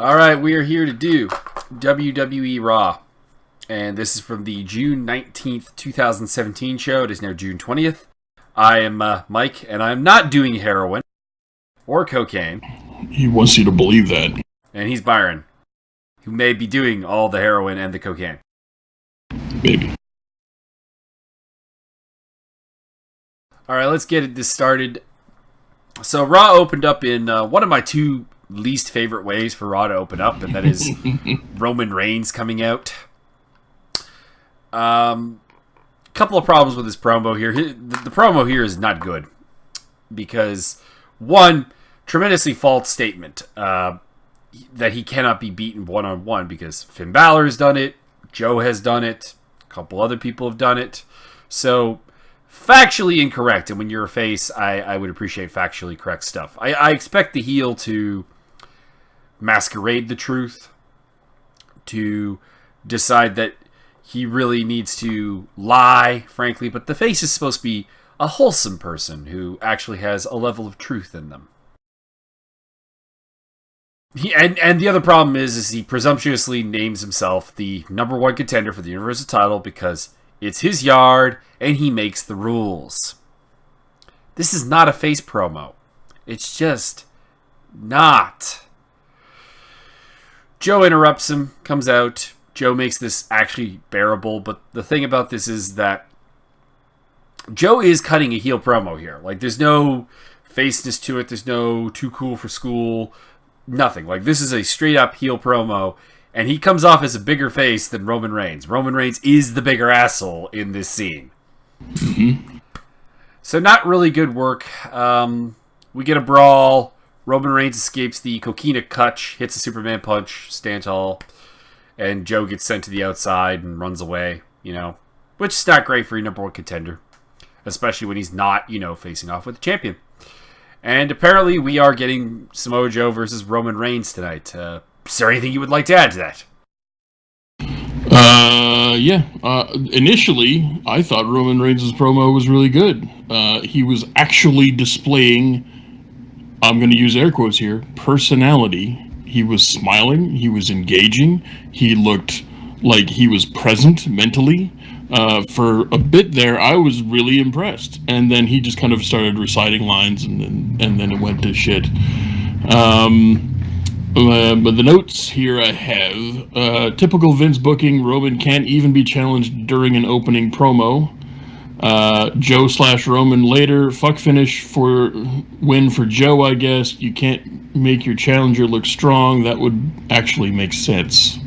All right, we are here to do WWE Raw. And this is from the June 19th, 2017 show. It is now June 20th. I am Mike, and I'm not doing heroin or cocaine. He wants you to believe that. And he's Byron, who may be doing all the heroin and the cocaine. Maybe. All right, let's get this started. So Raw opened up in one of my two least favorite ways for Raw to open up, and that is Roman Reigns coming out. Couple of problems with this promo here. The promo here is not good because, one, tremendously false statement that he cannot be beaten one-on-one because Finn Balor has done it, Joe has done it, a couple other people have done it. So, factually incorrect, and when you're a face, I would appreciate factually correct stuff. I expect the heel to masquerade the truth, to decide that he really needs to lie, frankly, but the face is supposed to be a wholesome person who actually has a level of truth in them. And the other problem is he presumptuously names himself the number one contender for the Universal title because it's his yard and he makes the rules. This is not a face promo. It's just not. Joe interrupts him, comes out. Joe makes this actually bearable, but the thing about this is that Joe is cutting a heel promo here. Like, there's no faceness to it. There's no too cool for school. Nothing. Like, this is a straight-up heel promo, and he comes off as a bigger face than Roman Reigns. Roman Reigns is the bigger asshole in this scene. Mm-hmm. So not really good work. We get a brawl. Roman Reigns escapes the coquina clutch, hits a Superman punch, stand tall. And Joe gets sent to the outside and runs away, which is not great for your number one contender, especially when he's not, facing off with the champion. And apparently we are getting Samoa Joe versus Roman Reigns tonight. Is there anything you would like to add to that? Initially, I thought Roman Reigns' promo was really good. He was actually displaying, I'm going to use air quotes here, personality. He was smiling. He was engaging. He looked like he was present mentally. For a bit there, I was really impressed. And then he just kind of started reciting lines, and then it went to shit. But the notes here I have, typical Vince booking, Roman can't even be challenged during an opening promo. Joe/Roman later, fuck finish for win for Joe, I guess. You can't make your challenger look strong. That would actually make sense.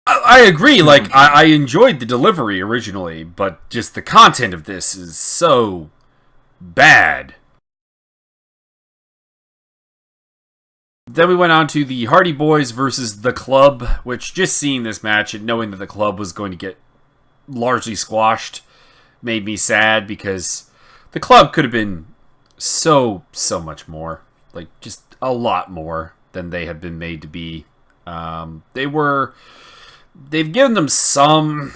I agree. Like, I enjoyed the delivery originally, but just the content of this is so bad. Then we went on to the Hardy Boys versus the Club, which just seeing this match and knowing that the Club was going to get largely squashed made me sad because the Club could have been so much more. Like, just a lot more than they have been made to be. They've given them some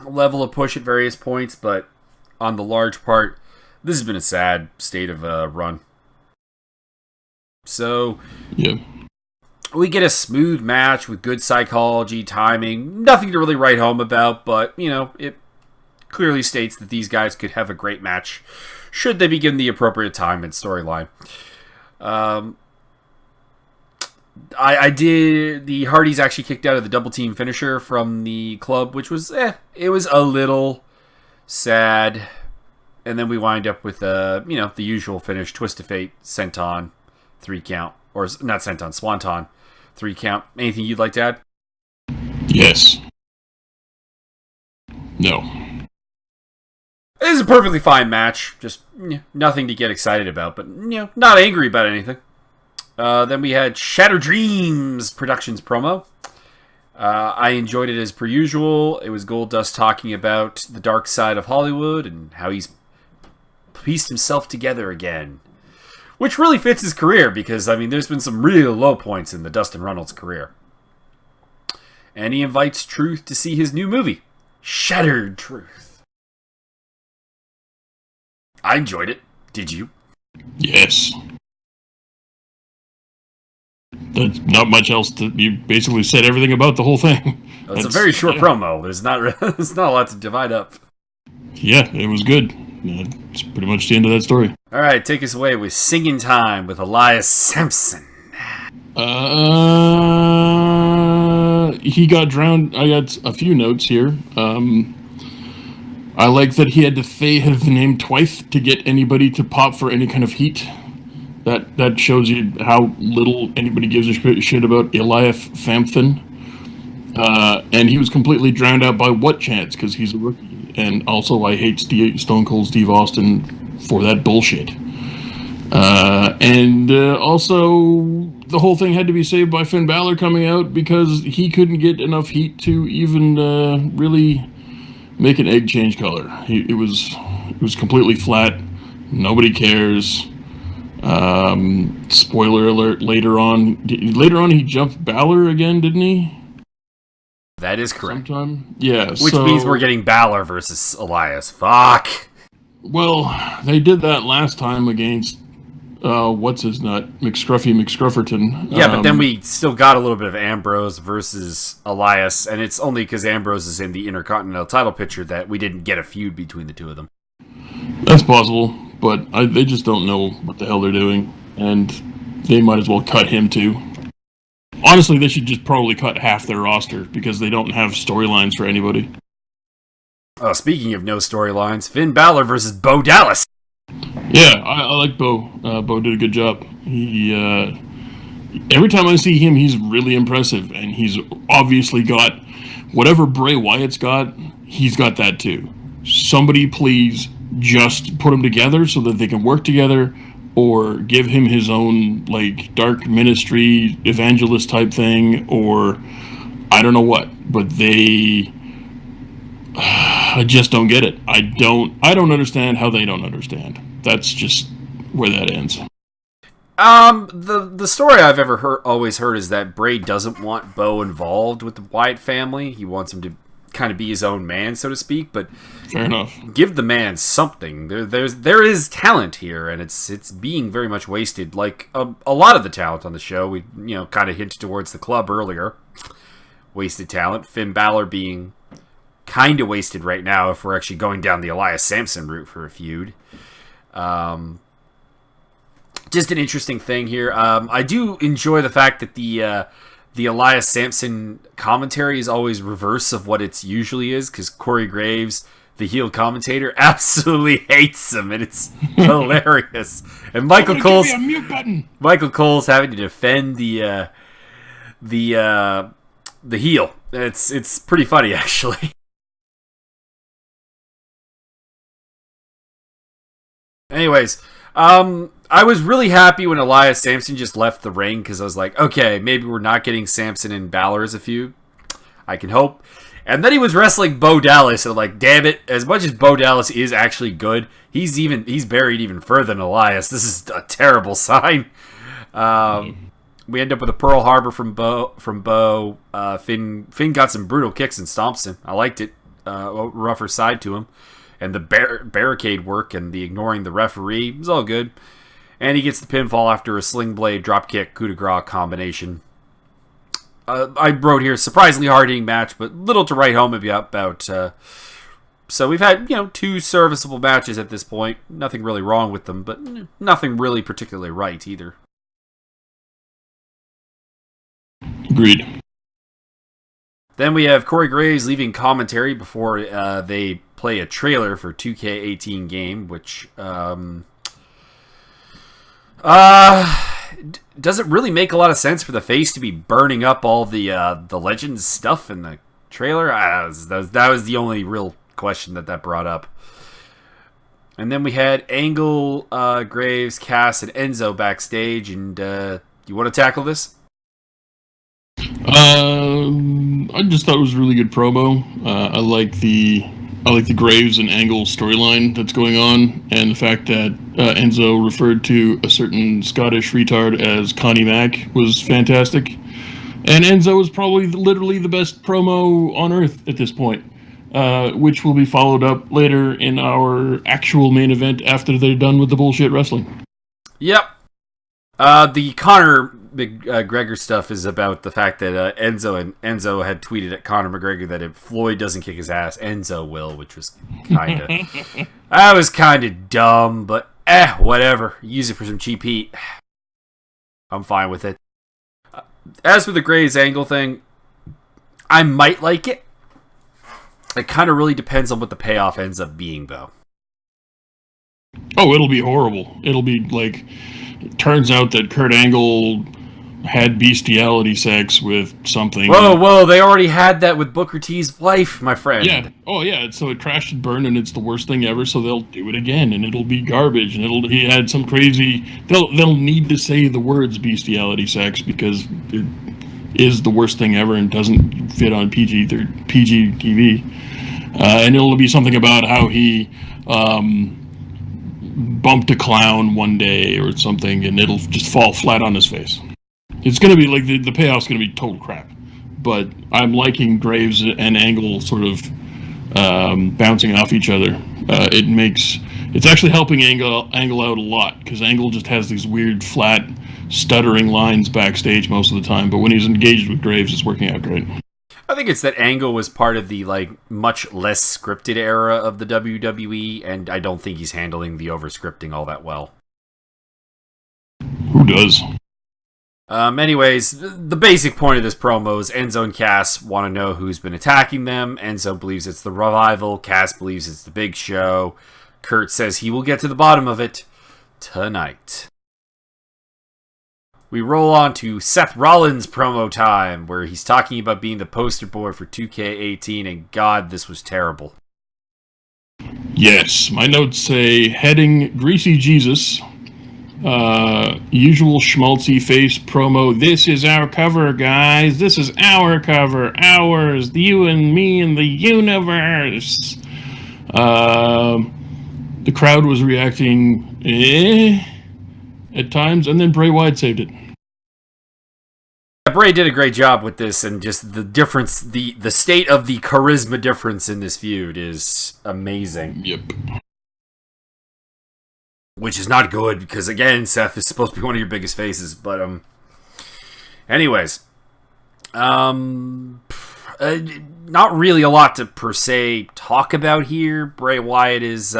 level of push at various points, but on the large part, this has been a sad state of run. So, yeah, we get a smooth match with good psychology, timing, nothing to really write home about, but, it clearly states that these guys could have a great match should they be given the appropriate time and storyline. The Hardys actually kicked out of the double team finisher from the Club, which was, it was a little sad. And then we wind up with, the usual finish, Twist of Fate, Senton, 3 count, or not Senton, Swanton, 3 count. Anything you'd like to add? Yes. No. It is a perfectly fine match. Just nothing to get excited about, but not angry about anything. Then we had Shattered Dreams Productions promo. I enjoyed it as per usual. It was Goldust talking about the dark side of Hollywood and how he's pieced himself together again. Which really fits his career because, there's been some real low points in the Dustin Runnels career. And he invites Truth to see his new movie, Shattered Truth. I enjoyed it. Did you? Yes. That's not much else. You basically said everything about the whole thing. It's a very short promo. There's not a lot to divide up. Yeah, it was good. It's pretty much the end of that story. All right, take us away with Singing Time with Elias Sampson. He got drowned. I got a few notes here. I like that he had to have the name twice to get anybody to pop for any kind of heat. That shows you how little anybody gives a shit about Elias Sampson. And he was completely drowned out by what chance? Because he's a rookie. And also, I hate Stone Cold Steve Austin for that bullshit. Also, the whole thing had to be saved by Finn Balor coming out because he couldn't get enough heat to even really make an egg change color. It was completely flat. Nobody cares. Spoiler alert, later on he jumped Balor again, didn't he? That is correct. Sometime? Yeah. Which means we're getting Balor versus Elias. Fuck. Well, they did that last time against, what's his nut? McScrufferton. Yeah, but then we still got a little bit of Ambrose versus Elias, and it's only because Ambrose is in the Intercontinental title picture that we didn't get a feud between the two of them. That's possible, but they just don't know what the hell they're doing, and they might as well cut him too. Honestly, they should just probably cut half their roster because they don't have storylines for anybody. Speaking of no storylines, Finn Balor versus Bo Dallas. Yeah, I like Bo. Bo did a good job. He every time I see him, he's really impressive, and he's obviously got whatever Bray Wyatt's got. He's got that too. Somebody please just put them together so that they can work together. Or give him his own, like, dark ministry evangelist type thing, or I don't know what. But I just don't get it. I don't understand how they don't understand. That's just where that ends. The story I've always heard is that Bray doesn't want Bo involved with the Wyatt family. He wants him to kind of be his own man, so to speak, but fair enough. Give the man something. There is talent here, and it's being very much wasted. Like a lot of the talent on the show, we kind of hinted towards the club earlier. Wasted talent. Finn Balor being kind of wasted right now if we're actually going down the Elias Sampson route for a feud. Just an interesting thing here. I do enjoy the fact that the Elias Sampson commentary is always reverse of what it usually is, because Corey Graves, the heel commentator, absolutely hates him, and it's hilarious. And Michael Cole's having to defend the heel. It's pretty funny, actually. Anyways, I was really happy when Elias Sampson just left the ring, because I was like, okay, maybe we're not getting Sampson and Balor as a feud. I can hope. And then he was wrestling Bo Dallas, and I'm like, damn it, as much as Bo Dallas is actually good, he's buried even further than Elias. This is a terrible sign. We end up with a Pearl Harbor from Bo. Finn got some brutal kicks and stomps him. I liked it. Rougher side to him. And the barricade work and the ignoring the referee was all good. And he gets the pinfall after a sling blade dropkick coup de grace combination. I wrote here, surprisingly hard-hitting match, but little to write home about. So we've had, two serviceable matches at this point. Nothing really wrong with them, but nothing really particularly right either. Agreed. Then we have Corey Graves leaving commentary before they play a trailer for 2K18 game, which doesn't really make a lot of sense for the face to be burning up all the Legends stuff in the trailer. That was the only real question that brought up. And then we had Angle, Graves, Cass, and Enzo backstage. And you want to tackle this? I just thought it was a really good promo. I like the Graves and Angle storyline that's going on, and the fact that Enzo referred to a certain Scottish retard as Connie Mack was fantastic. And Enzo is probably literally the best promo on earth at this point, which will be followed up later in our actual main event after they're done with the bullshit wrestling. Yep. The Connor McGregor stuff is about the fact that Enzo had tweeted at Conor McGregor that if Floyd doesn't kick his ass, Enzo will, which was kind of dumb, but whatever. Use it for some cheap heat. I'm fine with it. As for the Graves Angle thing, I might like it. It kind of really depends on what the payoff ends up being, though. Oh, it'll be horrible. It'll be like, it turns out that Kurt Angle had bestiality sex with something. Whoa, they already had that with Booker T's wife, my friend. Yeah. Oh, yeah. So it crashed and burned, and it's the worst thing ever. So they'll do it again, and it'll be garbage. And he had some crazy. They'll need to say the words bestiality sex because it is the worst thing ever and doesn't fit on PG TV. And it'll be something about how he bumped a clown one day or something, and it'll just fall flat on his face. It's going to be like the payoff's going to be total crap, but I'm liking Graves and Angle sort of bouncing off each other. It's actually helping Angle out a lot because Angle just has these weird flat stuttering lines backstage most of the time, but when he's engaged with Graves, it's working out great. I think it's that Angle was part of the much less scripted era of the WWE, and I don't think he's handling the over-scripting all that well. Who does? Anyways, the basic point of this promo is Enzo and Cass want to know who's been attacking them. Enzo believes it's the Revival. Cass believes it's the Big Show. Kurt says he will get to the bottom of it tonight. We roll on to Seth Rollins promo time, where he's talking about being the poster boy for 2K18, and God, this was terrible. Yes, my notes say, heading Greasy Jesus, usual schmaltzy face promo, this is our cover, guys, this is our cover, ours, you and me and the universe. The crowd was reacting, at times, and then Bray Wyatt saved it. Bray did a great job with this, and just the difference, the state of the charisma difference in this feud is amazing. Yep. Which is not good, because again, Seth is supposed to be one of your biggest faces, but anyways. Not really a lot to per se talk about here. Bray Wyatt is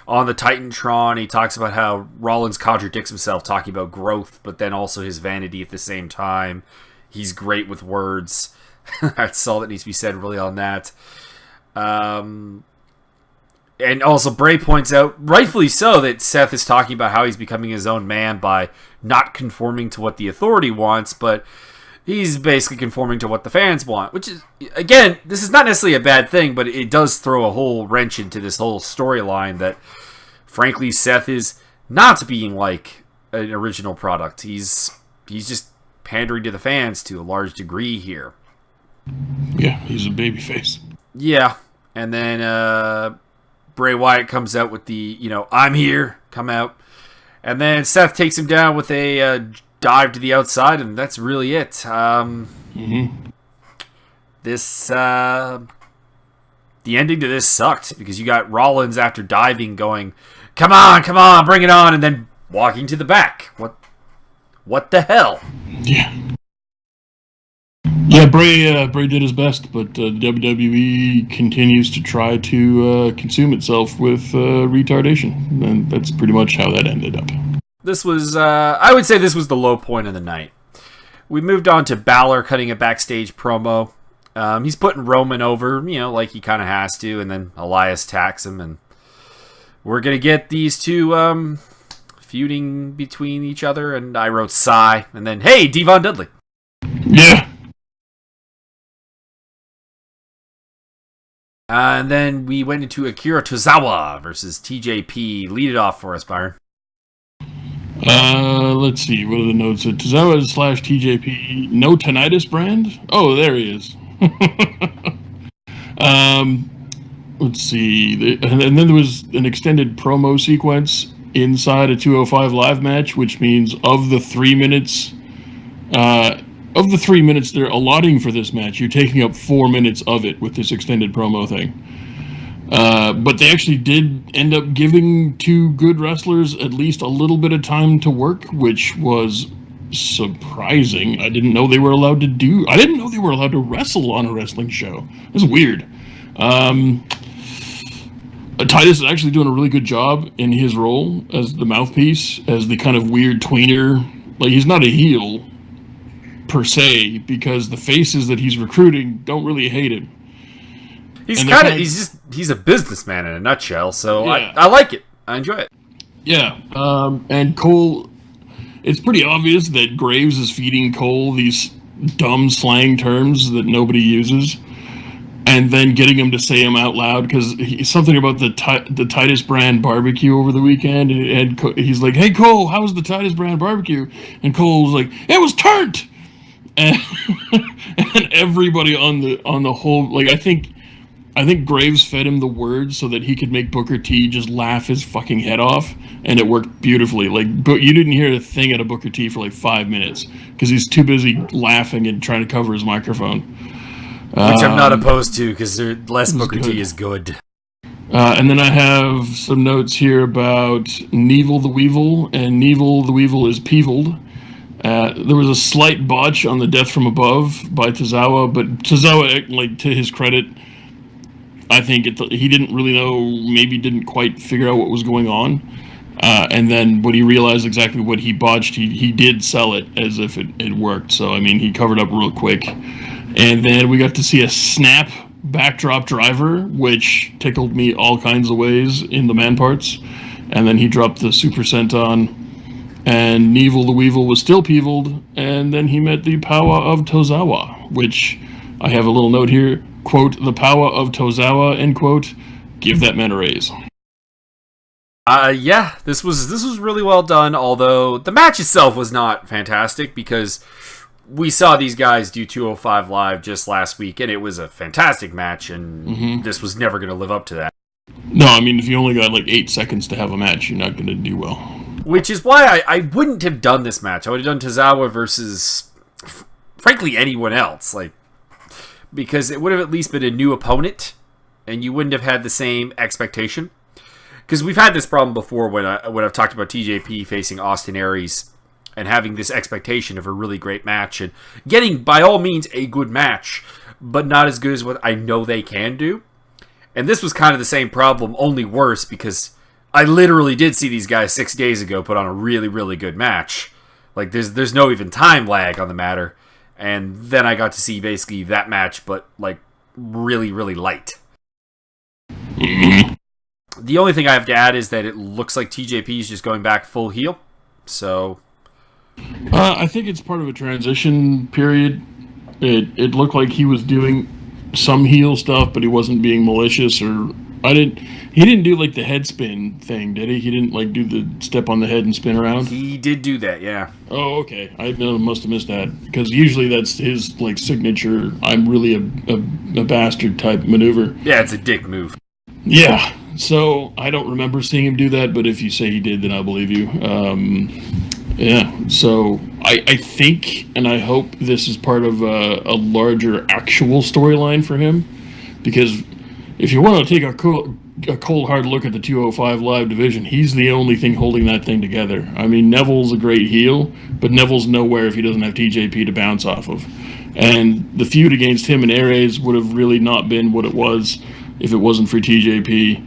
on the Titantron. He talks about how Rollins contradicts himself, talking about growth, but then also his vanity at the same time. He's great with words. That's all that needs to be said really on that. And also Bray points out, rightfully so, that Seth is talking about how he's becoming his own man by not conforming to what the authority wants, but he's basically conforming to what the fans want, which is, again, this is not necessarily a bad thing, but it does throw a whole wrench into this whole storyline that, frankly, Seth is not being like an original product. He's just pandering to the fans to a large degree here. Yeah, he's a babyface. Yeah, and then Bray Wyatt comes out with the, I'm here, come out. And then Seth takes him down with a dive to the outside, and that's really it. This, the ending to this sucked, because you got Rollins after diving going, come on, bring it on, and then walking to the back. What the hell? Yeah. Yeah, Bray did his best, but WWE continues to try to consume itself with retardation, and that's pretty much how that ended up. This was, I would say this was the low point of the night. We moved on to Balor cutting a backstage promo. He's putting Roman over, like he kind of has to, and then Elias attacks him, and we're going to get these two feuding between each other, and I wrote sigh, and then, hey, Devon Dudley. Yeah. And then we went into Akira Tozawa versus TJP. Lead it off for us, Byron. Let's see. What are the notes? Tozawa / TJP. No tinnitus brand? Oh, there he is. Let's see. And then there was an extended promo sequence inside a 205 Live match, which means of the 3 minutes they're allotting for this match, you're taking up 4 minutes of it with this extended promo thing. But they actually did end up giving two good wrestlers at least a little bit of time to work, which was surprising. I didn't know they were allowed to wrestle on a wrestling show. It's weird. Titus is actually doing a really good job in his role as the mouthpiece, as the kind of weird tweener. Like, he's not a heel per se, because the faces that he's recruiting don't really hate him. He's a businessman in a nutshell, so yeah. I like it. I enjoy it. Yeah, and Cole, it's pretty obvious that Graves is feeding Cole these dumb slang terms that nobody uses, and then getting him to say them out loud, because something about the Titus Brand barbecue over the weekend, and he's like, "Hey Cole, how was the Titus Brand barbecue?" And Cole was like, "It was turnt." And everybody on the whole, like, I think Graves fed him the words so that he could make Booker T just laugh his fucking head off, and it worked beautifully. Like, but you didn't hear a thing out of Booker T for like 5 minutes because he's too busy laughing and trying to cover his microphone. Which I'm not opposed to, because less Booker T is good. And then I have some notes here about Neville the Weevil, and Neville the Weevil is peevled. There was a slight botch on the Death from Above by Tozawa, but Tozawa, like, to his credit, I think he didn't really know, maybe didn't quite figure out what was going on. And then when he realized exactly what he botched, he did sell it as if it worked. So, I mean, he covered up real quick. And then we got to see a snap backdrop driver, which tickled me all kinds of ways in the man parts. And then he dropped the super senton. And Neville the Weevil was still peevled, and then he met the power of Tozawa, which I have a little note here, quote, "the power of Tozawa," end quote, give that man a raise. Yeah, this was really well done, although the match itself was not fantastic, because we saw these guys do 205 Live just last week, and it was a fantastic match, and this was never going to live up to that. No, I mean, if you only got like 8 seconds to have a match, you're not going to do well. Which is why I wouldn't have done this match. I would have done Tozawa versus, frankly, anyone else. Like, because it would have at least been a new opponent, and you wouldn't have had the same expectation. Because we've had this problem before when I've talked about TJP facing Austin Aries and having this expectation of a really great match and getting, by all means, a good match, but not as good as what I know they can do. And this was kind of the same problem, only worse, because I literally did see these guys 6 days ago put on a really, really good match. Like, there's no even time lag on the matter. And then I got to see basically that match, but, like, really, really light. The only thing I have to add is that it looks like TJP is just going back full heel. So I think it's part of a transition period. It looked like he was doing some heel stuff, but he wasn't being malicious, or he didn't do like the head spin thing, did he? He didn't like do the step on the head and spin around? He did do that, yeah. Oh, okay. I must have missed that, because usually that's his like signature, I'm really a bastard type maneuver. Yeah, it's a dick move. Yeah, so I don't remember seeing him do that, but if you say he did, then I believe you. Yeah, so I think, and I hope this is part of a larger actual storyline for him, because if you want to take a cold hard look at the 205 Live division, he's the only thing holding that thing together. I mean, Neville's a great heel, but Neville's nowhere if he doesn't have TJP to bounce off of. And the feud against him and Aries would have really not been what it was if it wasn't for TJP.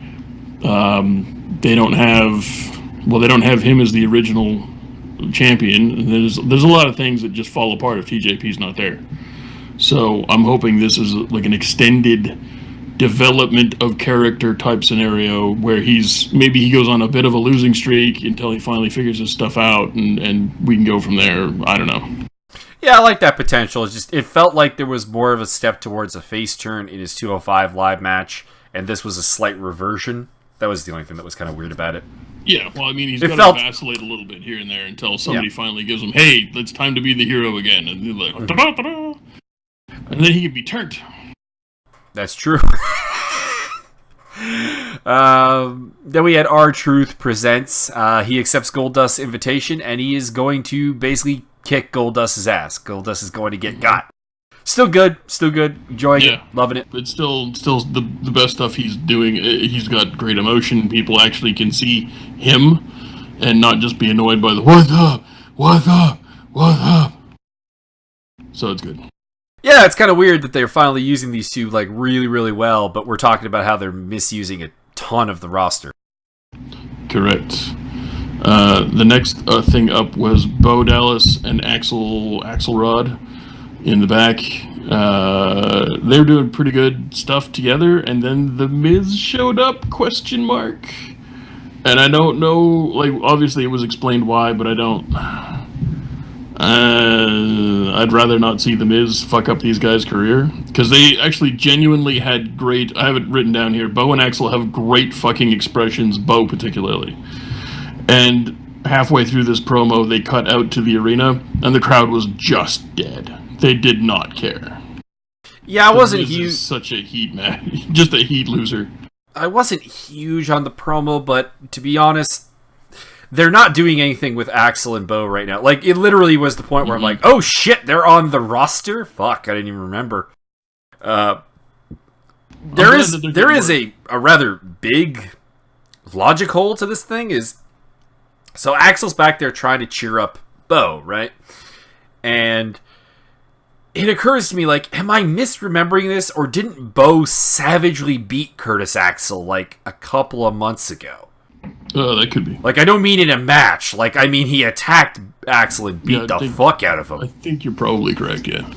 They don't have him as the original champion. There's a lot of things that just fall apart if TJP's not there. So I'm hoping this is like an extended development of character type scenario where maybe he goes on a bit of a losing streak until he finally figures his stuff out, and we can go from there. I don't know. Yeah, I like that potential. It felt like there was more of a step towards a face turn in his 205 Live match, and this was a slight reversion. That was the only thing that was kind of weird about it. Yeah, well, I mean, he's got to vacillate a little bit here and there until somebody finally gives him, "Hey, it's time to be the hero again," and they're like, "Da-da-da-da," and then he can be turned. That's true. Then we had R-Truth presents. He accepts Goldust's invitation, and he is going to basically kick Goldust's ass. Goldust is going to get got. Still good. Enjoying it. Loving it. It's still the best stuff he's doing. He's got great emotion. People actually can see him and not just be annoyed by the, what the, What up? So it's good. Yeah, it's kind of weird that they're finally using these two like really, really well, but we're talking about how they're misusing a ton of the roster. Correct. The next thing up was Bo Dallas and Axelrod in the back. They were doing pretty good stuff together, and then The Miz showed up, question mark. And I don't know, like, obviously it was explained why, but I don't... I'd rather not see The Miz fuck up these guys' career, because they actually genuinely had great... I have it written down here. Bo and Axel have great fucking expressions, Bo particularly. And halfway through this promo, they cut out to the arena, and the crowd was just dead. They did not care. Yeah, I wasn't huge. Such a heat man, just a heat loser. I wasn't huge on the promo, but to be honest, they're not doing anything with Axel and Bo right now. Like, it literally was the point where I'm like, oh shit, they're on the roster? Fuck, I didn't even remember. There is a rather big logic hole to this thing. So Axel's back there trying to cheer up Bo, right? And it occurs to me, like, am I misremembering this, or didn't Bo savagely beat Curtis Axel, like, a couple of months ago? That could be. Like, I don't mean in a match. Like, I mean he attacked Axel and beat the fuck out of him. I think you're probably correct, yeah.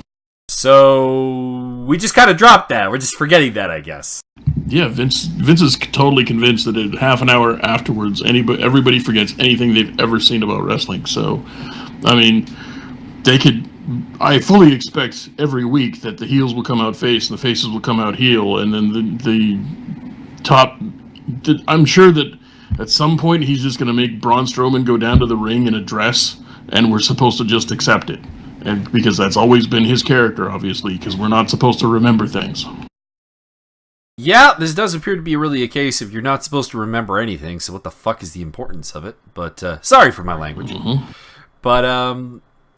So, we just kind of dropped that. We're just forgetting that, I guess. Yeah, Vince is totally convinced that in half an hour afterwards, everybody forgets anything they've ever seen about wrestling. So, I mean, I fully expect every week that the heels will come out face and the faces will come out heel, and then the top... I'm sure that at some point he's just going to make Braun Strowman go down to the ring in a dress, and we're supposed to just accept it. And because that's always been his character, obviously, because we're not supposed to remember things. Yeah, this does appear to be really a case of you're not supposed to remember anything, so what the fuck is the importance of it? But, sorry for my language. Mm-hmm. But,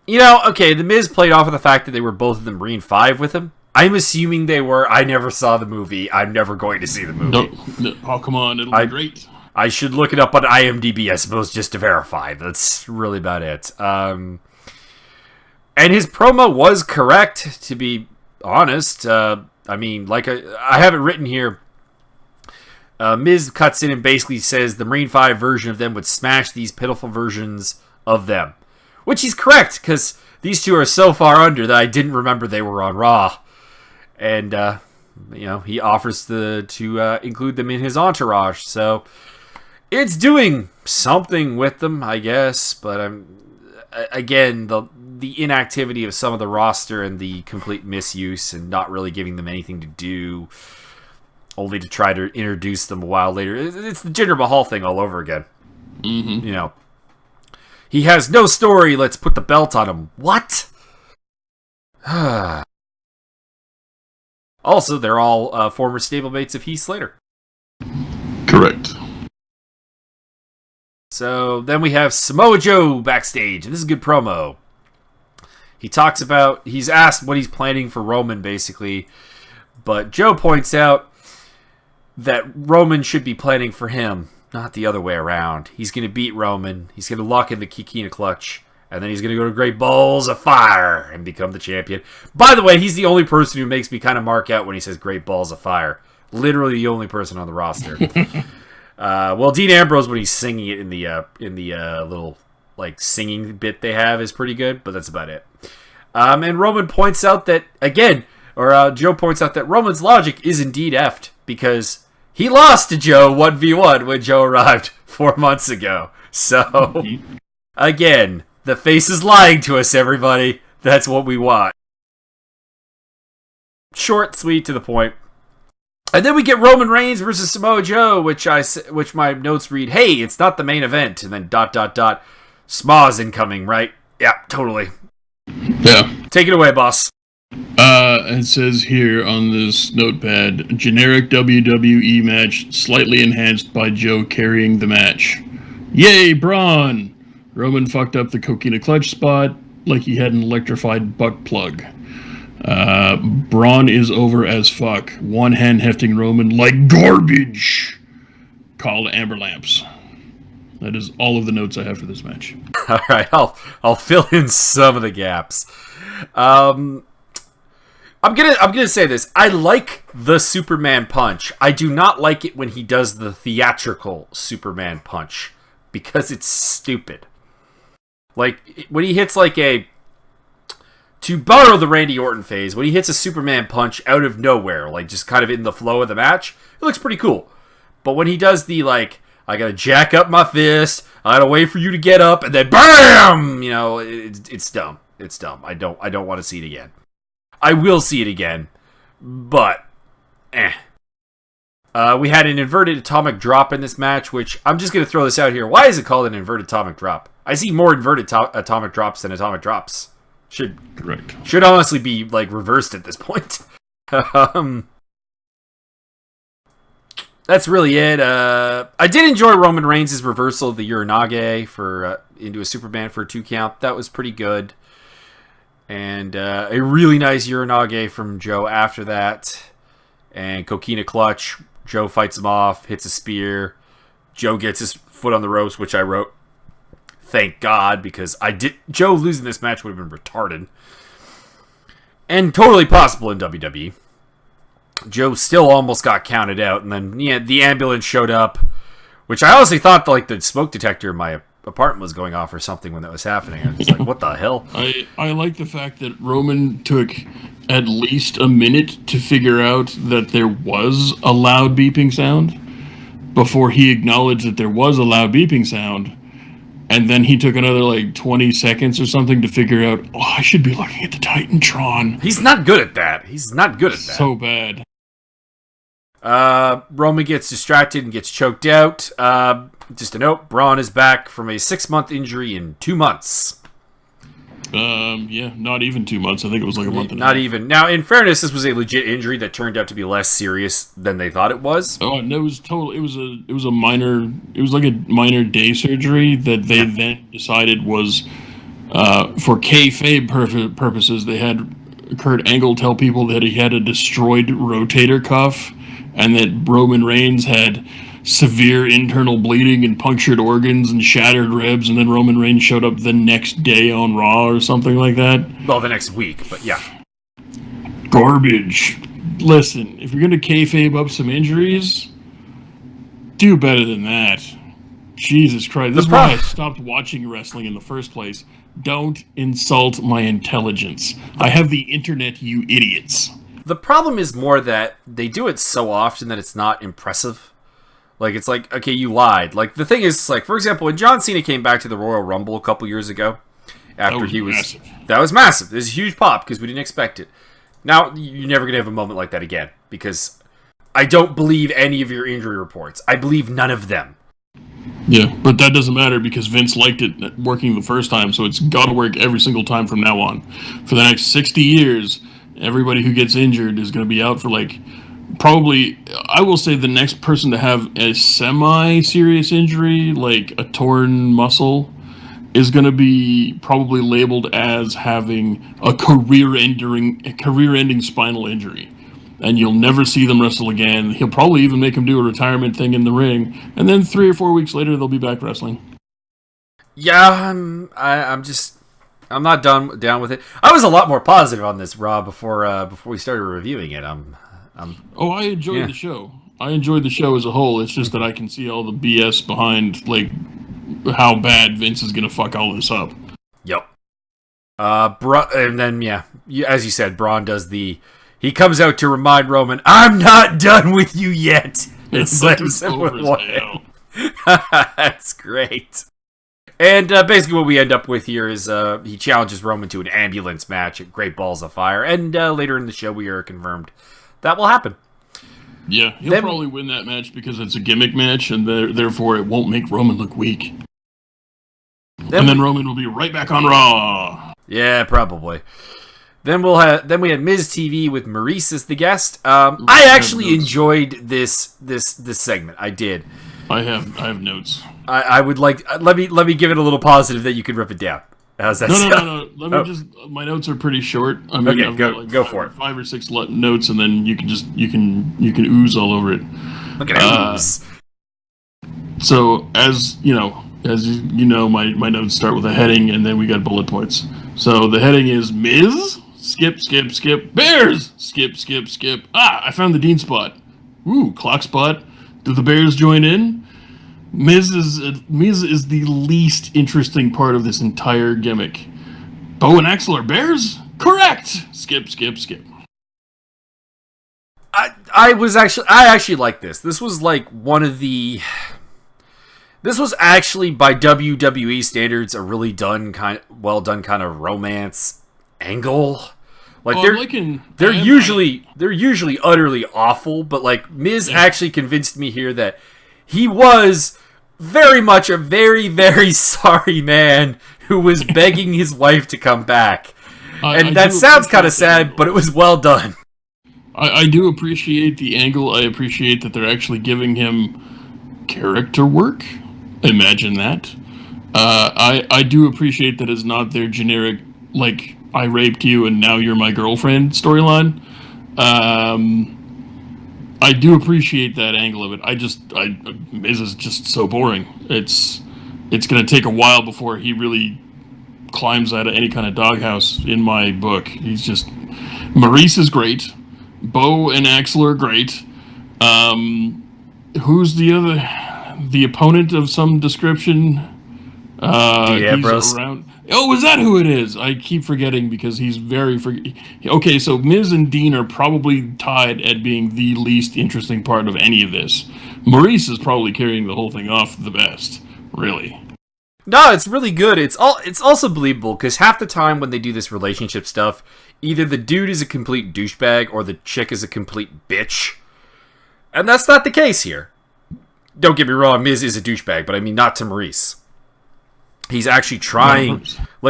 you know, okay, The Miz played off of the fact that they were both in the Marine 5 with him. I'm assuming they were. I never saw the movie. I'm never going to see the movie. No. Oh, come on, it'll be great. I should look it up on IMDb, I suppose, just to verify. That's really about it. And his promo was correct, to be honest. I mean, like, I have it written here. Miz cuts in and basically says the Marine 5 version of them would smash these pitiful versions of them. Which he's correct, because these two are so far under that I didn't remember they were on Raw. And, you know, he offers to include them in his entourage. So, it's doing something with them, I guess. But, again, the inactivity of some of the roster and the complete misuse and not really giving them anything to do, only to try to introduce them a while later. It's the Jinder Mahal thing all over again. Mm-hmm. You know, he has no story, let's put the belt on him. What? Also, they're all former stablemates of Heath Slater. Correct. So then we have Samoa Joe backstage, and this is a good promo. He talks about, he's asked what he's planning for Roman, basically, but Joe points out that Roman should be planning for him, not the other way around. He's going to beat Roman, he's going to lock in the Kikina clutch, and then he's going to go to Great Balls of Fire and become the champion. By the way, he's the only person who makes me kind of mark out when he says Great Balls of Fire. Literally the only person on the roster. Well, Dean Ambrose, when he's singing it in the little like singing bit they have, is pretty good, but that's about it. And Roman points out that Joe points out that Roman's logic is indeed effed because he lost to Joe 1v1 when Joe arrived 4 months ago. So again, the face is lying to us, everybody. That's what we want. Short, sweet, to the point. And then we get Roman Reigns versus Samoa Joe, which my notes read, hey, it's not the main event. And then ... Sma's incoming, right? Yeah, totally. Yeah. Take it away, boss. It says here on this notepad, generic WWE match, slightly enhanced by Joe carrying the match. Yay, Braun! Roman fucked up the Coquina clutch spot like he had an electrified butt plug. Braun is over as fuck. One hand hefting Roman like garbage. Called Amber Lamps. That is all of the notes I have for this match. All right, I'll fill in some of the gaps. I'm gonna say this. I like the Superman punch. I do not like it when he does the theatrical Superman punch because it's stupid. Like when he hits like a, to borrow the Randy Orton phase, when he hits a Superman punch out of nowhere, like just kind of in the flow of the match, it looks pretty cool. But when he does the like, I gotta jack up my fist, I gotta wait for you to get up, and then BAM! You know, it's dumb. It's dumb. I don't want to see it again. I will see it again, but we had an inverted atomic drop in this match, which I'm just gonna throw this out here. Why is it called an inverted atomic drop? I see more inverted atomic drops than atomic drops. Should honestly be like reversed at this point. That's really it. I did enjoy Roman Reigns' reversal of the Uranage for into a Superman for a 2 count. That was pretty good. And a really nice Uranage from Joe after that. And Coquina clutch. Joe fights him off, hits a spear. Joe gets his foot on the ropes, which I wrote, thank God, because Joe losing this match would have been retarded. And totally possible in WWE. Joe still almost got counted out, and then the ambulance showed up, which I honestly thought like the smoke detector in my apartment was going off or something when that was happening. I was like, what the hell? I like the fact that Roman took at least a minute to figure out that there was a loud beeping sound before he acknowledged that there was a loud beeping sound. And then he took another, 20 seconds or something to figure out, I should be looking at the Titantron. He's not good at that. So bad. Roman gets distracted and gets choked out. Just a note, Braun is back from a 6-month injury in 2 months. Yeah, not even 2 months. I think it was like a month and a half. Not even. Now, in fairness, this was a legit injury that turned out to be less serious than they thought it was. Oh, no, it was total. It was a minor. It was like a minor day surgery that they then decided was for kayfabe purposes. They had Kurt Angle tell people that he had a destroyed rotator cuff, and that Roman Reigns had severe internal bleeding and punctured organs and shattered ribs, and then Roman Reigns showed up the next day on Raw or something like that. Well, the next week, but yeah. Garbage. Listen, if you're going to kayfabe up some injuries, do better than that. Jesus Christ. This is why I stopped watching wrestling in the first place. Don't insult my intelligence. I have the internet, you idiots. The problem is more that they do it so often that it's not impressive. Like, it's like, okay, you lied. Like, the thing is, like, for example, when John Cena came back to the Royal Rumble a couple years ago, after massive. That was massive. It was a huge pop because we didn't expect it. Now, you're never going to have a moment like that again because I don't believe any of your injury reports. I believe none of them. Yeah, but that doesn't matter because Vince liked it working the first time, so it's got to work every single time from now on. For the next 60 years, everybody who gets injured is going to be out for, probably, I will say the next person to have a semi-serious injury, like a torn muscle, is going to be probably labeled as having a career-ending spinal injury. And you'll never see them wrestle again. He'll probably even make them do a retirement thing in the ring. And then 3 or 4 weeks later, they'll be back wrestling. Yeah, I'm not down with it. I was a lot more positive on this Raw before we started reviewing it. I enjoyed the show. I enjoyed the show as a whole. It's just that I can see all the BS behind, how bad Vince is going to fuck all this up. Yep. And then, as you said, Braun does he comes out to remind Roman, I'm not done with you yet. And slams him with one. That's great. And basically what we end up with here is he challenges Roman to an ambulance match at Great Balls of Fire. And later in the show, we are confirmed that will happen. Yeah, he'll probably win that match because it's a gimmick match, and therefore it won't make Roman look weak. And then Roman will be right back on Raw. Yeah, probably. Then we had Miz TV with Maurice as the guest. I actually enjoyed this segment. I did. I have notes. I would like let me give it a little positive that you could rip it down. How's that sound? No. Let me just. My notes are pretty short. I mean, okay, I've go for it. 5 or 6 notes, and then you can ooze all over it. Look at ooze. So as you know, As you know, my notes start with a heading, and then we got bullet points. So the heading is Miz, skip, skip, skip, Bears, skip, skip, skip. Ah, I found the Dean spot. Ooh, clock spot. Do the Bears join in? Miz is the least interesting part of this entire gimmick. Bo and Axel are Bears? Correct! Skip, skip, skip. I actually like this. This was like this was actually by WWE standards a really well done kind of romance angle. Like they're usually utterly awful, but like Miz actually convinced me here that he was very much a very, very sorry man who was begging his wife to come back. And that sounds kind of sad, but it was well done. I do appreciate the angle. I appreciate that they're actually giving him character work. Imagine that. I do appreciate that it's not their generic, like, I raped you and now you're my girlfriend storyline. I do appreciate that angle of it. Miz is just so boring. It's going to take a while before he really climbs out of any kind of doghouse in my book. Maurice is great. Bo and Axel are great. Who's the opponent of some description? Ambrose. Oh, is that who it is? I keep forgetting because he's okay, so Miz and Dean are probably tied at being the least interesting part of any of this. Maurice is probably carrying the whole thing off the best, really. No, it's really good. It's also believable because half the time when they do this relationship stuff, either the dude is a complete douchebag or the chick is a complete bitch. And that's not the case here. Don't get me wrong, Miz is a douchebag, but I mean not to Maurice. He's actually trying,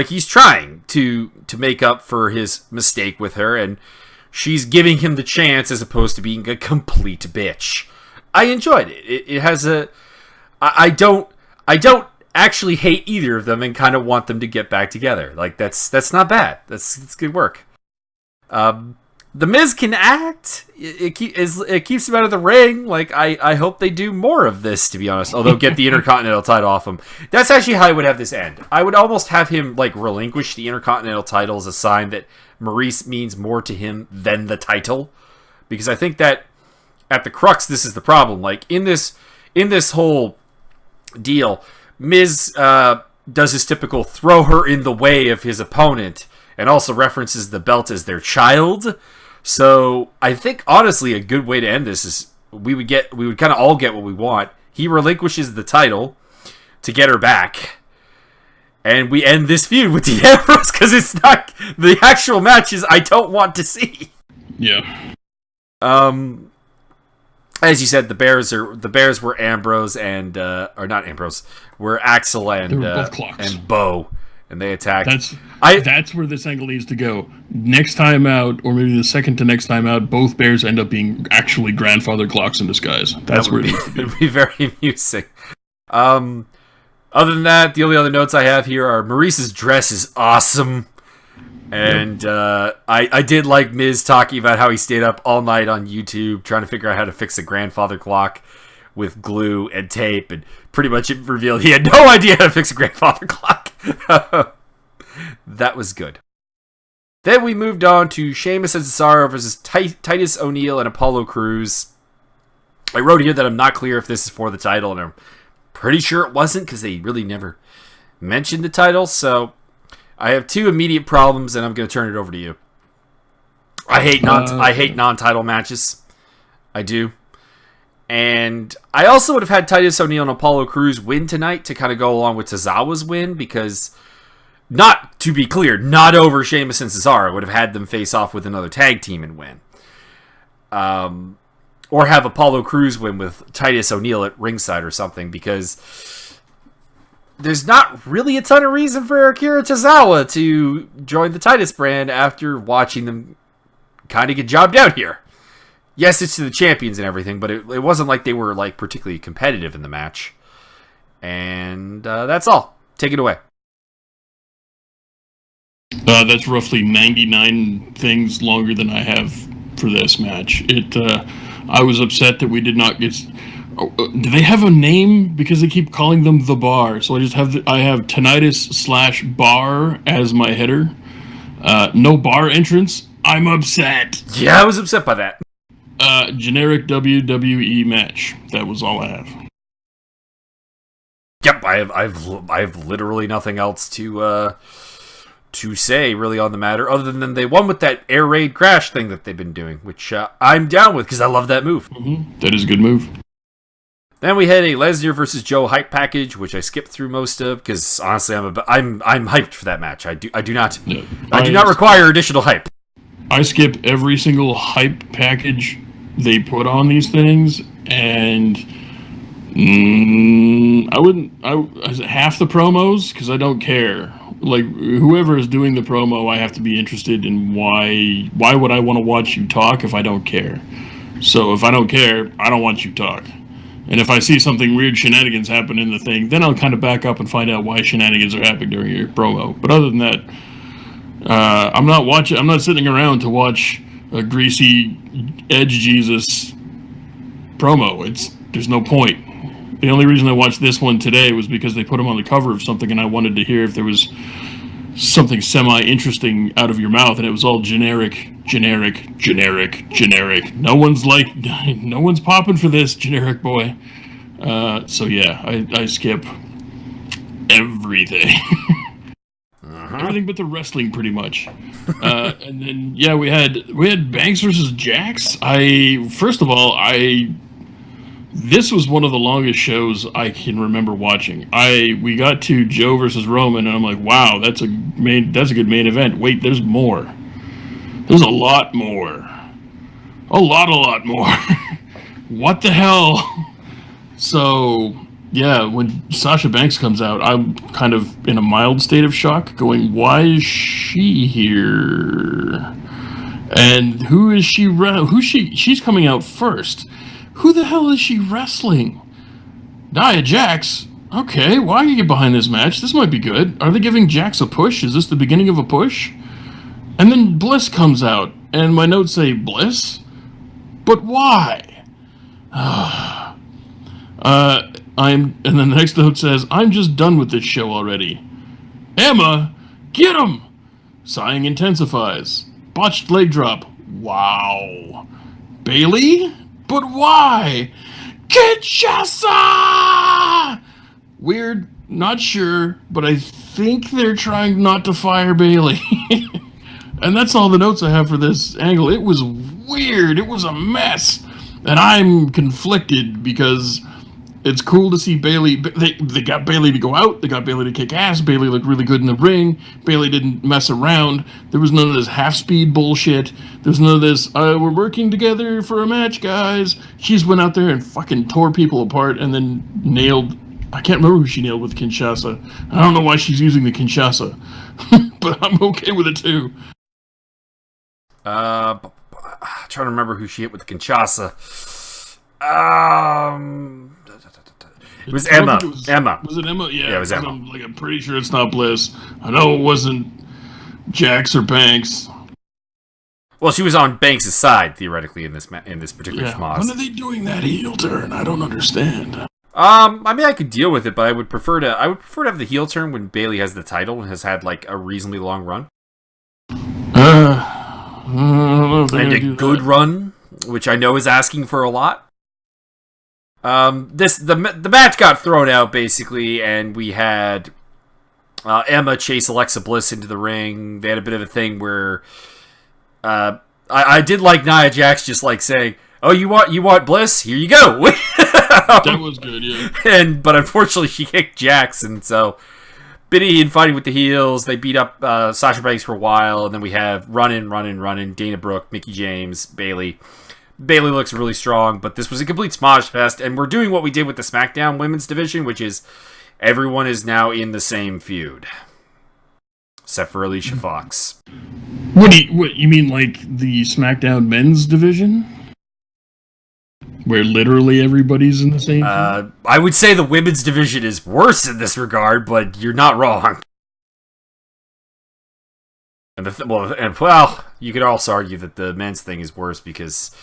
he's trying to make up for his mistake with her, and she's giving him the chance as opposed to being a complete bitch. I enjoyed it. It has I don't actually hate either of them and kind of want them to get back together. Like that's not bad. That's good work. The Miz can act. It keeps him out of the ring. Like I hope they do more of this, to be honest. Although get the Intercontinental title off him. That's actually how I would have this end. I would almost have him like relinquish the Intercontinental title as a sign that Maurice means more to him than the title, because I think that at the crux this is the problem. Like in this whole deal, Miz does his typical throw her in the way of his opponent, and also references the belt as their child. So I think honestly a good way to end this is we would kind of all get what we want. He relinquishes the title to get her back, and we end this feud with the Ambrose because it's not the actual matches I don't want to see. Yeah. As you said, the Bears were Ambrose and or not Ambrose, were Axel and Bo. And they attacked. That's where this angle needs to go. Next time out, or maybe the second to next time out, both Bears end up being actually grandfather clocks in disguise. That's where it would be very amusing. Other than that, the only other notes I have here are Maurice's dress is awesome. And I did like Miz talking about how he stayed up all night on YouTube trying to figure out how to fix a grandfather clock with glue and tape, and pretty much it revealed he had no idea how to fix a grandfather clock. That was good. Then we moved on to Sheamus and Cesaro versus Titus O'Neil and Apollo Crews. I wrote here that I'm not clear if this is for the title, and I'm pretty sure it wasn't because they really never mentioned the title. So I have two immediate problems, and I'm going to turn it over to you. I hate non-title matches. I do. And I also would have had Titus O'Neil and Apollo Crews win tonight to kind of go along with Tozawa's win, because, not to be clear, not over Sheamus and Cesaro. I would have had them face off with another tag team and win. Or have Apollo Crews win with Titus O'Neil at ringside or something, because there's not really a ton of reason for Akira Tozawa to join the Titus brand after watching them kind of get jobbed out here. Yes, it's to the champions and everything, but it wasn't like they were like particularly competitive in the match. And that's all. Take it away. That's roughly 99 things longer than I have for this match. I was upset that we did not get... Do they have a name? Because they keep calling them the Bar. So I have tinnitus/bar as my header. No bar entrance. I'm upset. Yeah, I was upset by that. Generic WWE match. That was all I have. Yep, I've literally nothing else to say really on the matter, other than they won with that air raid crash thing that they've been doing, which I'm down with because I love that move. Mm-hmm. That is a good move. Then we had a Lesnar versus Joe hype package, which I skipped through most of because honestly I'm hyped for that match. I do not require additional hype. I skip every single hype package they put on these things, and half the promos because I don't care. Like, whoever is doing the promo, I have to be interested in why would I want to watch you talk if I don't care? So if I don't care, I don't want you talk. And if I see something weird shenanigans happen in the thing, then I'll kind of back up and find out why shenanigans are happening during your promo. But other than that, I'm not sitting around to watch a greasy Edge Jesus promo. There's no point. The only reason I watched this one today was because they put him on the cover of something, and I wanted to hear if there was something semi-interesting out of your mouth, and it was all generic. No one's popping for this, generic boy. So yeah, I skip everything. Everything but the wrestling, pretty much. And then yeah, we had Banks versus Jax. This was one of the longest shows I can remember watching. We got to Joe versus Roman, and I'm like, wow, that's a good main event. Wait, there's more. There's a lot more. A lot more. What the hell? So, yeah, when Sasha Banks comes out, I'm kind of in a mild state of shock, going, why is she here? And who is she? She's coming out first. Who the hell is she wrestling? Nia Jax? Okay, why are you behind this match? This might be good. Are they giving Jax a push? Is this the beginning of a push? And then Bliss comes out, and my notes say, Bliss? But why? And then the next note says, I'm just done with this show already. Emma, get him! Sighing intensifies. Botched leg drop. Wow. Bailey? But why? Kinshasa! Weird, not sure, but I think they're trying not to fire Bailey. And that's all the notes I have for this angle. It was weird. It was a mess. And I'm conflicted because it's cool to see Bailey. They got Bailey to go out. They got Bailey to kick ass. Bailey looked really good in the ring. Bailey didn't mess around. There was none of this half-speed bullshit. There was none of this, we're working together for a match, guys. She just went out there and fucking tore people apart and then nailed... I can't remember who she nailed with Kinshasa. I don't know why she's using the Kinshasa. But I'm okay with it, too. I'm trying to remember who she hit with the Kinshasa. It was Emma. Emma. Was it Emma? Yeah, it was Emma. I'm pretty sure it's not Bliss. I know it wasn't Jax or Banks. Well, she was on Banks' side theoretically in this particular schmoz. When are they doing that heel turn? I don't understand. I mean, I could deal with it, but I would prefer to have the heel turn when Bailey has the title and has had like a reasonably long run. I don't know if and a good run, which I know is asking for a lot. The match got thrown out basically, and we had Emma chase Alexa Bliss into the ring. They had a bit of a thing where I did like Nia Jax just like saying, "Oh, you want Bliss? Here you go." That was good, yeah. But unfortunately, she kicked Jax, and so Biddy and fighting with the heels. They beat up Sasha Banks for a while, and then we have running Dana Brooke, Mickie James, Bailey. Bailey looks really strong, but this was a complete smosh fest, and we're doing what we did with the SmackDown women's division, which is everyone is now in the same feud, except for Alicia Fox. What you mean, like the SmackDown men's division, where literally everybody's in the same feud? I would say the women's division is worse in this regard, but you're not wrong. And you could also argue that the men's thing is worse because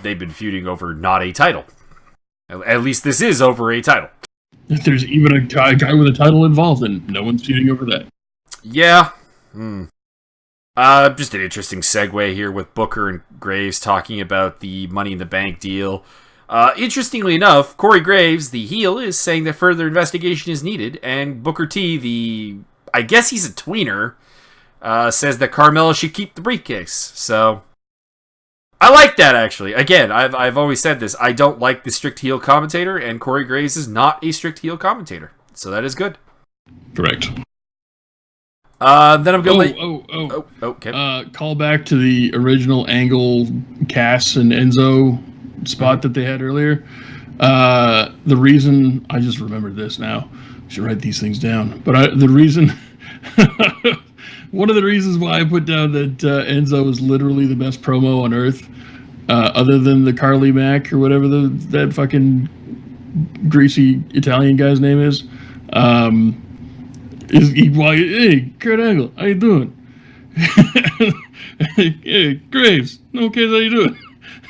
they've been feuding over not a title. At least this is over a title. If there's even a guy with a title involved, then no one's feuding over that. Yeah. Just an interesting segue here with Booker and Graves talking about the Money in the Bank deal. Interestingly enough, Corey Graves, the heel, is saying that further investigation is needed, and Booker T, I guess he's a tweener, says that Carmella should keep the briefcase. So I like that, actually. Again, I've always said this. I don't like the strict heel commentator, and Corey Graves is not a strict heel commentator. So that is good. Correct. Then I'm going to... okay. Call back to the original Angle, Cass, and Enzo spot that they had earlier. The reason... I just remembered this now. I should write these things down. But the reason... one of the reasons why I put down that Enzo is literally the best promo on Earth, other than the Carly Mack or whatever that fucking greasy Italian guy's name is hey, Kurt Angle, how you doing? Hey, Graves, no kids, how you doing?